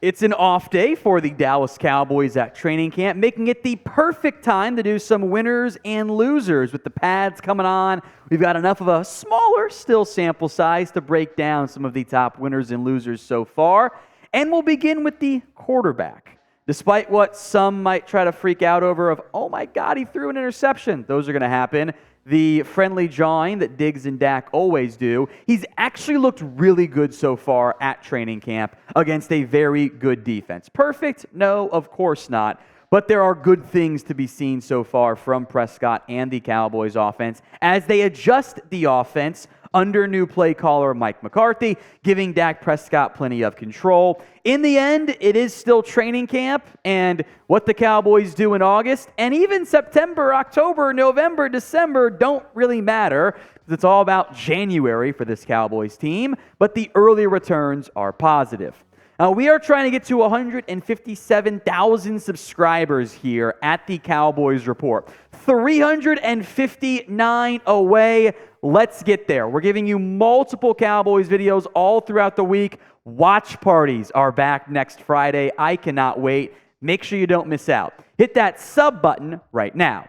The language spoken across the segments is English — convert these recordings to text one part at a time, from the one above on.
It's an off day for the Dallas Cowboys at training camp, making it the perfect time to do some winners and losers. With the pads coming on, we've got enough of a smaller, still sample size to break down some of the top winners and losers so far. And we'll begin with the quarterback. Despite what some might try to freak out over of, oh my God, he threw an interception. Those are going to happen. The friendly jawing that Diggs and Dak always do. He's actually looked really good so far at training camp against a very good defense. Perfect? No, of course not. But there are good things to be seen so far from Prescott and the Cowboys offense as they adjust the offense under new play caller Mike McCarthy, giving Dak Prescott plenty of control. In the end, it is still training camp, and what the Cowboys do in August, and even September, October, November, December don't really matter. It's all about January for this Cowboys team, but the early returns are positive. Now, we are trying to get to 157,000 subscribers here at the Cowboys Report. 359 away. Let's get there. We're giving you multiple Cowboys videos all throughout the week. Watch parties are back next Friday. I cannot wait. Make sure you don't miss out. Hit that sub button right now.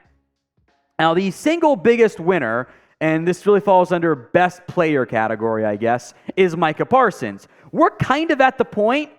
Now, the single biggest winner, and this really falls under best player category, I guess, is Micah Parsons. We're kind of at the point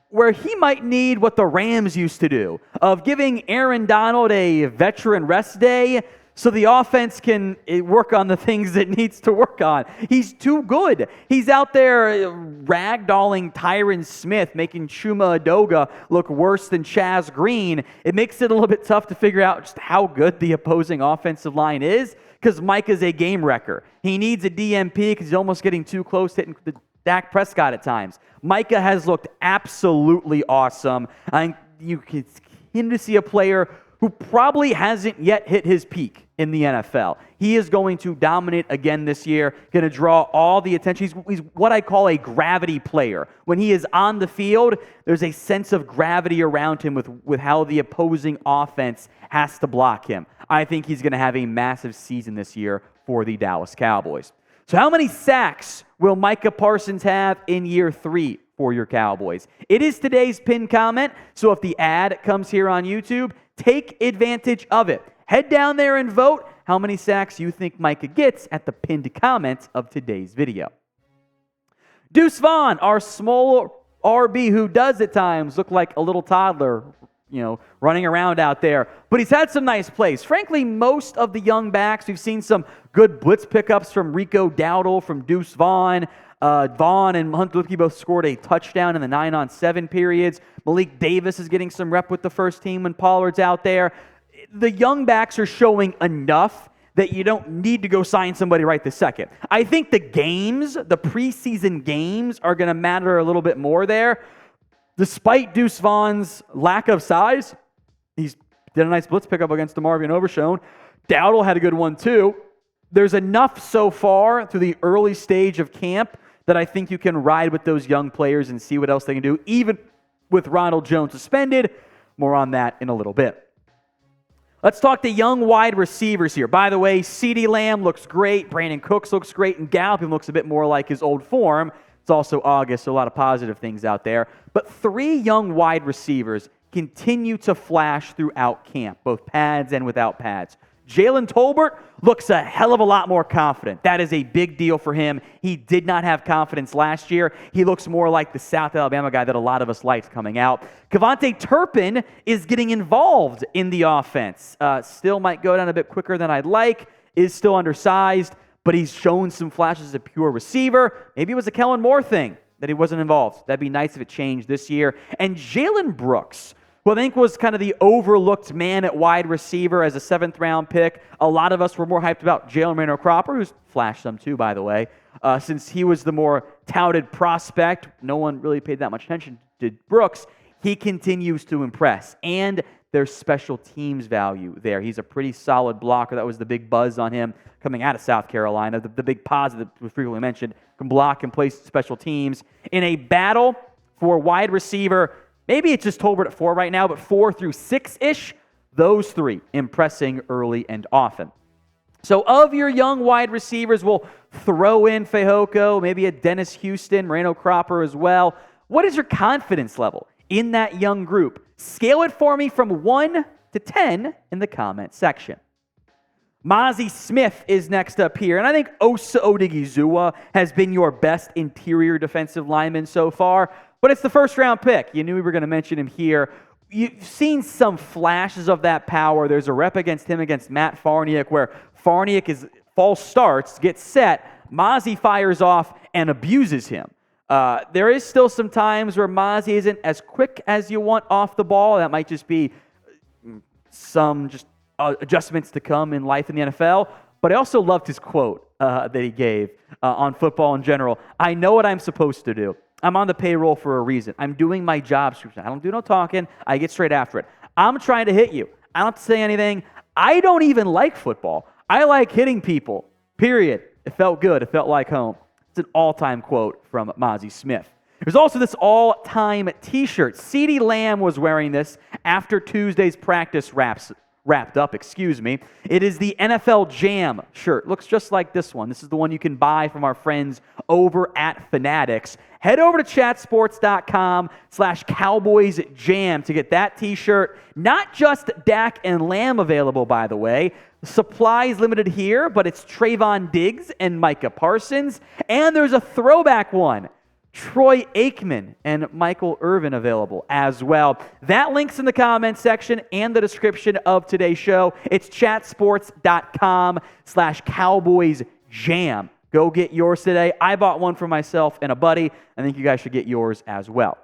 where he might need what the Rams used to do, of giving Aaron Donald a veteran rest day so the offense can work on the things it needs to work on. He's too good. He's out there ragdolling Tyron Smith, making Chuma Edoga look worse than Chaz Green. It makes it a little bit tough to figure out just how good the opposing offensive line is, because Mike is a game wrecker. He needs a DMP because he's almost getting too close to hitting the Dak Prescott at times. Micah has looked absolutely awesome. I think you can continue to see a player who probably hasn't yet hit his peak in the NFL. He is going to dominate again this year, going to draw all the attention. He's what I call a gravity player. When he is on the field, there's a sense of gravity around him with how the opposing offense has to block him. I think he's going to have a massive season this year for the Dallas Cowboys. So how many sacks will Micah Parsons have in year 3 for your Cowboys? It is today's pinned comment, so if the ad comes here on YouTube, take advantage of it. Head down there and vote how many sacks you think Micah gets at the pinned comment of today's video. Deuce Vaughn, our small RB who does at times look like a little toddler, running around out there. But he's had some nice plays. Frankly, most of the young backs, we've seen some good blitz pickups from Rico Dowdle, from Deuce Vaughn. Vaughn and Hunt Lipke both scored a touchdown in the 9-on-7 periods. Malik Davis is getting some rep with the first team when Pollard's out there. The young backs are showing enough that you don't need to go sign somebody right this second. I think the preseason games are going to matter a little bit more there. Despite Deuce Vaughn's lack of size, he's did a nice blitz pickup against DeMarvion Overshown. Dowdle had a good one too. There's enough so far through the early stage of camp that I think you can ride with those young players and see what else they can do, even with Ronald Jones suspended. More on that in a little bit. Let's talk the young wide receivers here. By the way, CeeDee Lamb looks great. Brandon Cooks looks great. And Gallup looks a bit more like his old form. It's also August, so a lot of positive things out there. But 3 young wide receivers continue to flash throughout camp, both pads and without pads. Jalen Tolbert looks a hell of a lot more confident. That is a big deal for him. He did not have confidence last year. He looks more like the South Alabama guy that a lot of us liked coming out. Kevontae Turpin is getting involved in the offense. Still might go down a bit quicker than I'd like, is still undersized, but he's shown some flashes as a pure receiver. Maybe it was a Kellen Moore thing that he wasn't involved. That'd be nice if it changed this year. And Jalen Brooks, who I think was kind of the overlooked man at wide receiver as a 7th-round pick. A lot of us were more hyped about Jalen Cropper, who's flashed some too, by the way, since he was the more touted prospect. No one really paid that much attention to Brooks. He continues to impress, and there's special teams value there. He's a pretty solid blocker. That was the big buzz on him coming out of South Carolina. The big positive we frequently mentioned, can block and play special teams. In a battle for wide receiver, maybe it's just Tolbert at 4 right now, but 4 through 6-ish, those 3 impressing early and often. So of your young wide receivers, we'll throw in Fehoko, maybe a Dennis Houston, Moreno Cropper as well. What is your confidence level in that young group? Scale it for me from 1 to 10 in the comment section. Mazi Smith is next up here, and I think Osa Odigizua has been your best interior defensive lineman so far, but it's the first-round pick. You knew we were going to mention him here. You've seen some flashes of that power. There's a rep against him against Matt Farniok where Farniok is false starts, gets set, Mazi fires off and abuses him. There is still some times where Mazi isn't as quick as you want off the ball. That might just be some adjustments to come in life in the NFL. But I also loved his quote that he gave on football in general. I know what I'm supposed to do. I'm on the payroll for a reason. I'm doing my job. I don't do no talking. I get straight after it. I'm trying to hit you. I don't have to say anything. I don't even like football. I like hitting people, period. It felt good. It felt like home. It's an all-time quote from Mazi Smith. There's also this all-time T-shirt. CeeDee Lamb was wearing this after Tuesday's practice wrapped up. It is the NFL Jam shirt. Looks just like this one. This is the one you can buy from our friends over at Fanatics. Head over to chatsports.com/CowboysJam to get that T-shirt. Not just Dak and Lamb available, by the way. Supplies limited here, but it's Trayvon Diggs and Micah Parsons. And there's a throwback one. Troy Aikman and Michael Irvin available as well. That link's in the comments section and the description of today's show. It's chatsports.com/CowboysJam. Go get yours today. I bought one for myself and a buddy. I think you guys should get yours as well.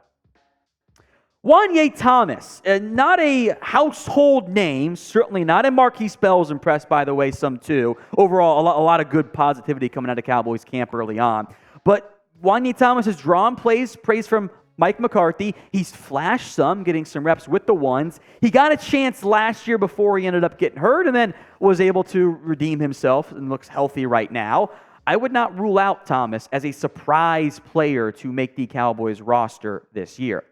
Juany Thomas, not a household name, certainly not. And Marquise Bell was impressed, by the way, some too. Overall, a lot of good positivity coming out of Cowboys camp early on. But Juany Thomas has drawn praise from Mike McCarthy. He's flashed some, getting some reps with the ones. He got a chance last year before he ended up getting hurt and then was able to redeem himself and looks healthy right now. I would not rule out Thomas as a surprise player to make the Cowboys roster this year.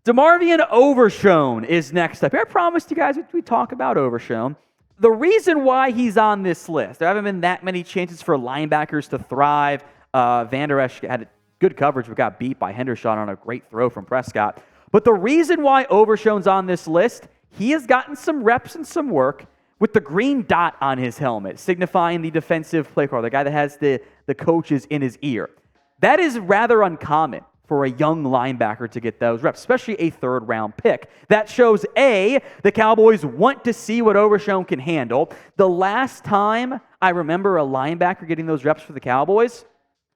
DeMarvion Overshown is next up here. I promised you guys we talk about Overshown. The reason why he's on this list, there haven't been that many chances for linebackers to thrive. Van Der Esch had good coverage but got beat by Hendershot on a great throw from Prescott. But the reason why Overshown's on this list, he has gotten some reps and some work with the green dot on his helmet, signifying the defensive play caller, the guy that has the coaches in his ear. That is rather uncommon for a young linebacker to get those reps, especially a third-round pick. That shows, A, the Cowboys want to see what Overshown can handle. The last time I remember a linebacker getting those reps for the Cowboys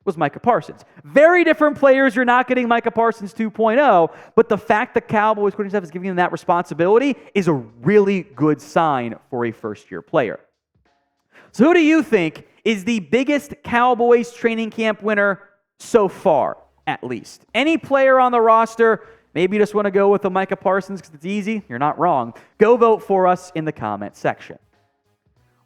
was Micah Parsons. Very different players. You're not getting Micah Parsons 2.0, but the fact that Cowboys coaching staff is giving him that responsibility is a really good sign for a first-year player. So who do you think is the biggest Cowboys training camp winner so far, at least? Any player on the roster? Maybe you just want to go with the Micah Parsons because it's easy. You're not wrong. Go vote for us in the comment section.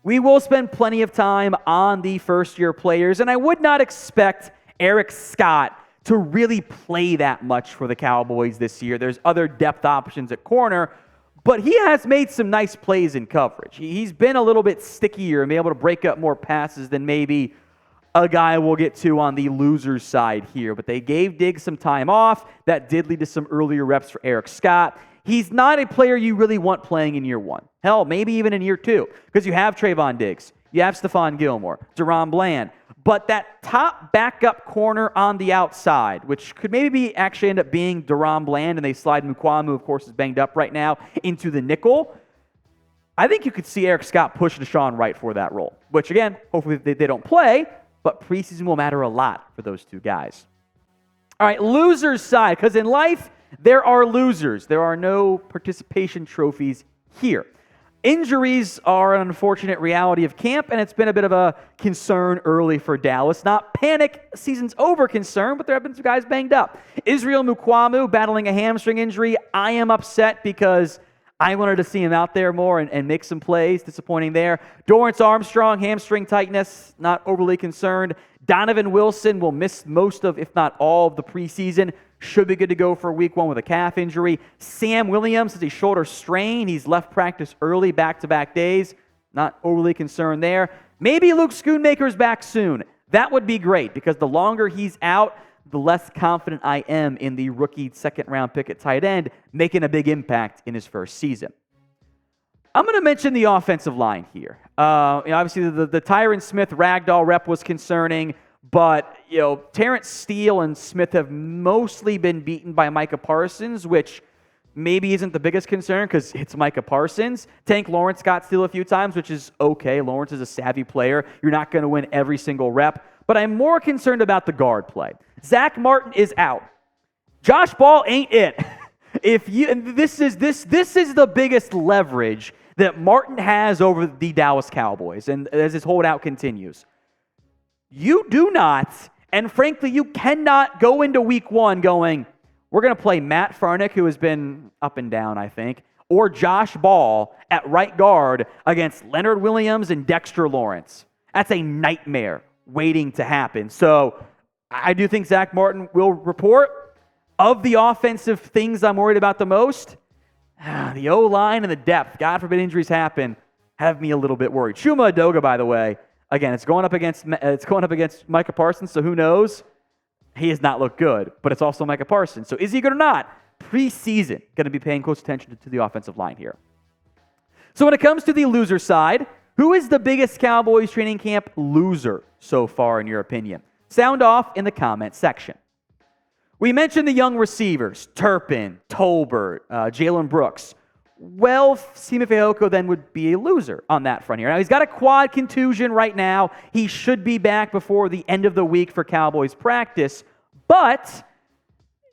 We will spend plenty of time on the first-year players, and I would not expect Eric Scott to really play that much for the Cowboys this year. There's other depth options at corner, but he has made some nice plays in coverage. He's been a little bit stickier and been able to break up more passes than maybe a guy we'll get to on the loser's side here. But they gave Diggs some time off. That did lead to some earlier reps for Eric Scott. He's not a player you really want playing in year one. Hell, maybe even in year two, because you have Trayvon Diggs, you have Stephon Gilmore, Deron Bland, but that top backup corner on the outside, which could maybe actually end up being Deron Bland, and they slide Mukuamu, of course, is banged up right now, into the nickel. I think you could see Eric Scott push Deshaun Wright for that role, which again, hopefully they don't play, but preseason will matter a lot for those two guys. All right, losers side, because in life, there are losers. There are no participation trophies here. Injuries are an unfortunate reality of camp, and it's been a bit of a concern early for Dallas. Not panic, season's over concern, but there have been some guys banged up. Israel Mukuamu battling a hamstring injury. I am upset because I wanted to see him out there more and make some plays. Disappointing there. Dorrance Armstrong, hamstring tightness, not overly concerned. Donovan Wilson will miss most of, if not all, of the preseason. Should be good to go for week one with a calf injury. Sam Williams has a shoulder strain. He's left practice early, back-to-back days. Not overly concerned there. Maybe Luke Schoonmaker's back soon. That would be great because the longer he's out, the less confident I am in the rookie second-round pick at tight end making a big impact in his first season. I'm going to mention the offensive line here. Obviously, the Tyron Smith ragdoll rep was concerning, but Terrence Steele and Smith have mostly been beaten by Micah Parsons, which maybe isn't the biggest concern because it's Micah Parsons. Tank Lawrence got Steele a few times, which is okay. Lawrence is a savvy player. You're not going to win every single rep. But I'm more concerned about the guard play. Zach Martin is out. Josh Ball ain't it. This is the biggest leverage that Martin has over the Dallas Cowboys, and as his holdout continues. You do not, and frankly, you cannot go into week one going, we're going to play Matt Farnick, who has been up and down, I think, or Josh Ball at right guard against Leonard Williams and Dexter Lawrence. That's a nightmare waiting to happen. So I do think Zach Martin will report. Of the offensive things I'm worried about the most, the O-line and the depth, God forbid injuries happen, have me a little bit worried. Chuma Edoga, by the way, again, it's going up against Micah Parsons, so who knows? He has not looked good, but it's also Micah Parsons. So is he good or not? Preseason, going to be paying close attention to the offensive line here. So when it comes to the loser side, who is the biggest Cowboys training camp loser so far in your opinion? Sound off in the comment section. We mentioned the young receivers, Turpin, Tolbert, Jalen Brooks. Well, Sima Fehoko then would be a loser on that front here. Now, he's got a quad contusion right now. He should be back before the end of the week for Cowboys practice, but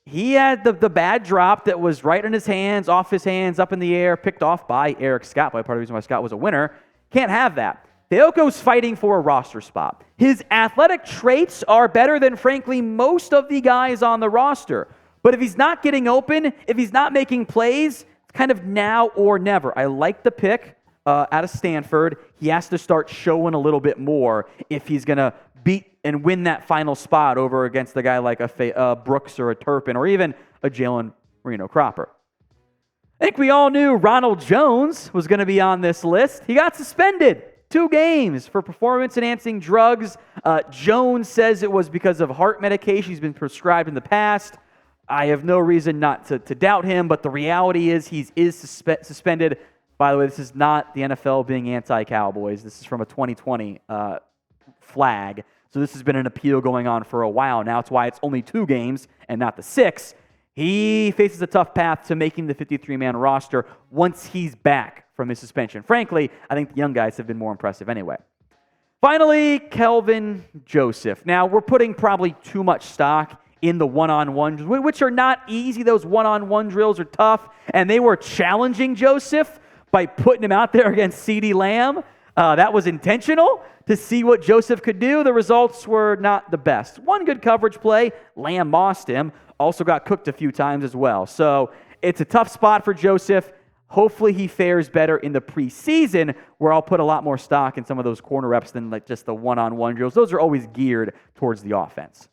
he had the bad drop that was right in his hands, off his hands, up in the air, picked off by Eric Scott, by part of the reason why Scott was a winner. Can't have that. Fehoko's fighting for a roster spot. His athletic traits are better than, frankly, most of the guys on the roster. But if he's not getting open, if he's not making plays, it's kind of now or never. I like the pick out of Stanford. He has to start showing a little bit more if he's going to beat and win that final spot over against a guy like a Brooks or a Turpin or even a Jalen Cropper. I think we all knew Ronald Jones was going to be on this list. He got suspended 2 games for performance-enhancing drugs. Jones says it was because of heart medication he's been prescribed in the past. I have no reason not to doubt him, but the reality is he is suspended. By the way, this is not the NFL being anti-Cowboys. This is from a 2020 flag. So this has been an appeal going on for a while now. It's why it's only 2 games and not the 6. He faces a tough path to making the 53-man roster once he's back from his suspension. Frankly, I think the young guys have been more impressive anyway. Finally, Kelvin Joseph. Now, we're putting probably too much stock in the one-on-one, which are not easy. Those one-on-one drills are tough, and they were challenging Joseph by putting him out there against CeeDee Lamb. That was intentional to see what Joseph could do. The results were not the best. One good coverage play, Lamb mossed him, also got cooked a few times as well. So it's a tough spot for Joseph. Hopefully he fares better in the preseason, where I'll put a lot more stock in some of those corner reps than like just the one-on-one drills. Those are always geared towards the offense.